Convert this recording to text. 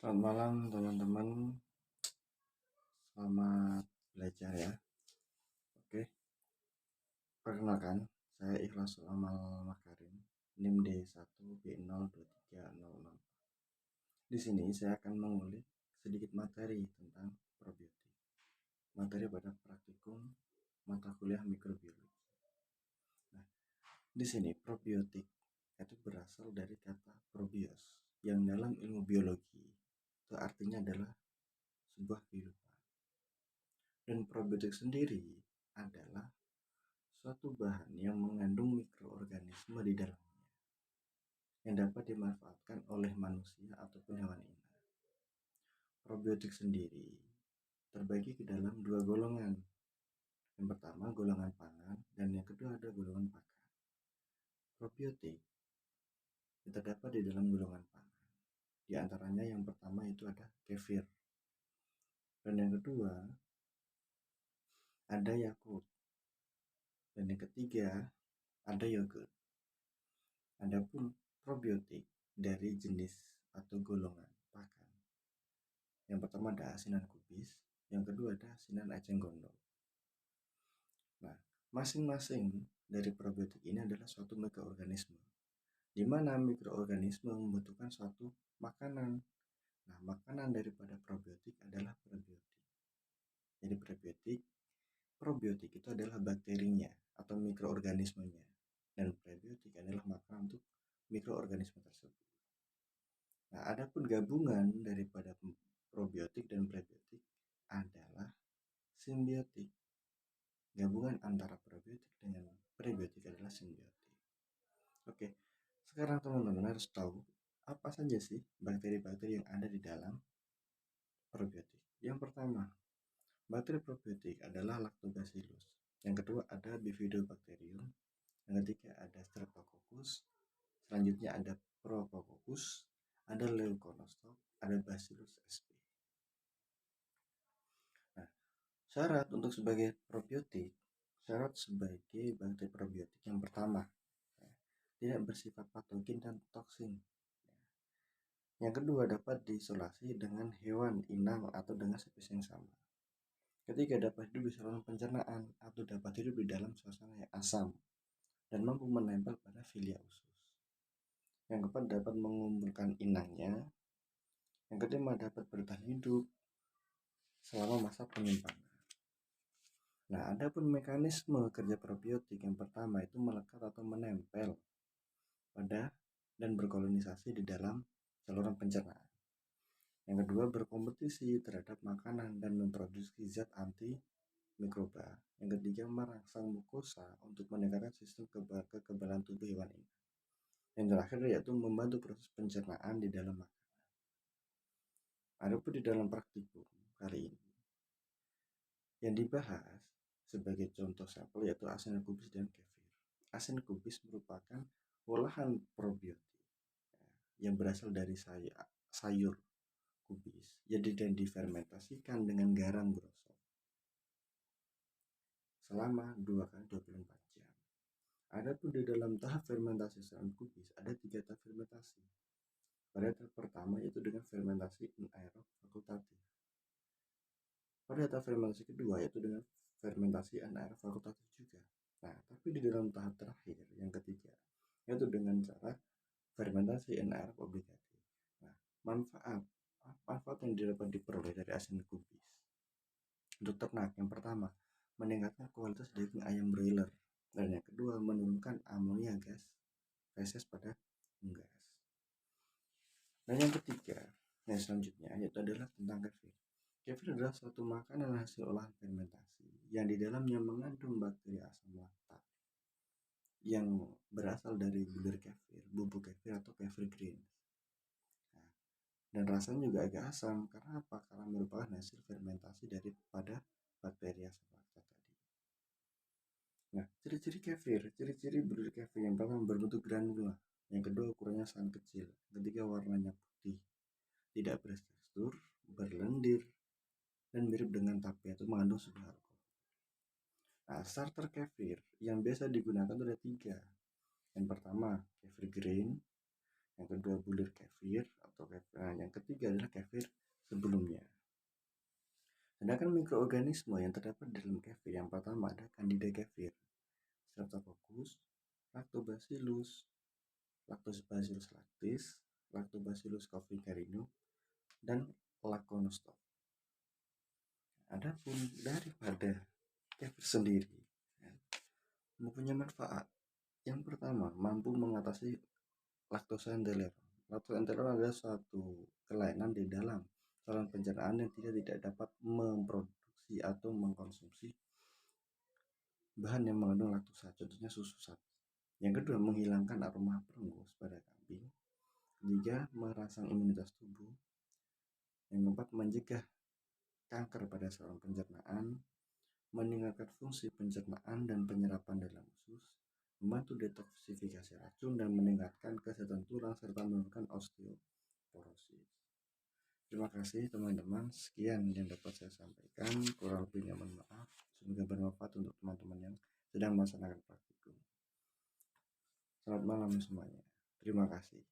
Selamat malam teman-teman, selamat belajar ya. Oke, perkenalkan, saya Ikhlas Amal Makarim, NIM D1B02300. Di sini saya akan mengulik sedikit materi tentang probiotik. Materi pada praktikum mata kuliah mikrobiologi. Nah, di sini probiotik itu berasal dari kata probios, yang dalam ilmu biologi itu artinya adalah sebuah kehidupan. Dan probiotik sendiri adalah suatu bahan yang mengandung mikroorganisme di dalamnya yang dapat dimanfaatkan oleh manusia ataupun hewan inang. Probiotik sendiri terbagi ke dalam dua golongan. Yang pertama golongan pangan dan yang kedua ada golongan pakan. Probiotik terdapat di dalam golongan pangan. Di antaranya yang pertama itu ada kefir. Dan yang kedua ada Yakult. Dan yang ketiga ada yogurt. Adapun probiotik dari jenis atau golongan pakan. Yang pertama ada asinan kubis, yang kedua ada asinan eceng gondok. Nah, masing-masing dari probiotik ini adalah suatu mikroorganisme, di mana mikroorganisme membutuhkan suatu makanan. Nah, makanan daripada probiotik adalah prebiotik. Jadi probiotik itu adalah bakterinya atau mikroorganismenya, dan prebiotik adalah makanan untuk mikroorganisme tersebut. Nah, adapun gabungan daripada probiotik dan prebiotik adalah simbiotik. Gabungan antara probiotik dengan prebiotik adalah simbiotik. Oke, sekarang teman-teman harus tahu apa saja sih bakteri-bakteri yang ada di dalam probiotik. Yang pertama, bakteri probiotik adalah Lactobacillus. Yang kedua ada Bifidobacterium. Yang ketiga ada Streptococcus. Selanjutnya ada Prophococcus, ada Leuconostoc, ada Bacillus sp. Nah, syarat untuk sebagai probiotik, syarat sebagai bakteri probiotik yang pertama, tidak bersifat patogen dan toksin. Yang kedua, dapat diisolasi dengan hewan inang atau dengan spesies yang sama. Ketiga, dapat hidup di saluran pencernaan atau dapat hidup di dalam suasana yang asam dan mampu menempel pada filia usus. Yang keempat, dapat mengumpulkan inangnya. Yang kelima, dapat bertahan hidup selama masa penyimpanan. Nah, adapun mekanisme kerja probiotik yang pertama itu melekat atau menempel pada dan berkolonisasi di dalam saluran pencernaan. Yang kedua, berkompetisi terhadap makanan dan memproduksi zat anti mikroba. Yang ketiga, merangsang mukosa untuk meningkatkan sistem kekebalan tubuh hewan ini. Yang terakhir yaitu membantu proses pencernaan di dalam makanan. Adapun di dalam praktikum kali ini yang dibahas sebagai contoh sampel yaitu asinan kubis dan kefir. Asin kubis merupakan olahan probiotik yang berasal dari sayur kubis, jadi dan difermentasikan dengan garam grosok selama 2 x 24 jam. Adapun di dalam tahap fermentasi asinan kubis ada 3 tahap fermentasi. Pada tahap pertama yaitu dengan fermentasi anaerob fakultatif. Pada tahap fermentasi kedua yaitu dengan fermentasi anaerob fakultatif juga. Nah, tapi di dalam tahap terakhir yang ketiga yaitu dengan cara fermentasi anaerob obligatif. Nah, manfaat yang dapat diperoleh dari asinan kubis untuk ternak yang pertama meningkatkan kualitas daging ayam broiler, dan yang kedua menurunkan amonia gas feses pada unggas. Dan yang ketiga, yang selanjutnya yaitu adalah tentang kefir. Kefir adalah suatu makanan hasil olahan fermentasi yang di dalamnya mengandung bakteri asam laktat yang berasal dari bulir kefir, bubuk kefir atau kefir green. Nah, dan rasanya juga agak asam karena apa? Karena merupakan hasil fermentasi daripada bakteri asam laktat tadi. Nah, ciri-ciri kefir, ciri-ciri bulir kefir yang pertama berbentuk granula, yang kedua ukurannya sangat kecil, ketiga warnanya putih, tidak bertekstur, berlendir, dan mirip dengan tape atau mengandung susu alkohol. Nah, starter kefir yang biasa digunakan ada 3. Yang pertama kefir green, yang kedua bulir kefir, yang ketiga adalah kefir sebelumnya. Sedangkan mikroorganisme yang terdapat dalam kefir yang pertama ada Candida kefir, Streptococcus, Lactobacillus, Lactobacillus lactis, Lactobacillus coffee-carino, dan Laconostoc. Adapun daripada kefir sendiri mempunyai manfaat. Yang pertama, mampu mengatasi laktosa intoleran. Laktosa intoleran adalah suatu kelainan di dalam saluran pencernaan yang tidak dapat memproduksi atau mengkonsumsi bahan yang mengandung laktosa, contohnya susu sapi. Yang kedua, menghilangkan aroma perengus pada kambing. Ketiga, merangsang imunitas tubuh. Yang keempat, mencegah kanker pada saluran pencernaan, meningkatkan fungsi pencernaan dan penyerapan dalam usus, membantu detoksifikasi racun, dan meningkatkan kesehatan tulang serta menurunkan osteoporosis. Terima kasih teman-teman, sekian yang dapat saya sampaikan. Kurang lebihnya mohon maaf. Semoga bermanfaat untuk teman-teman yang sedang melaksanakan praktikum. Selamat malam semuanya. Terima kasih.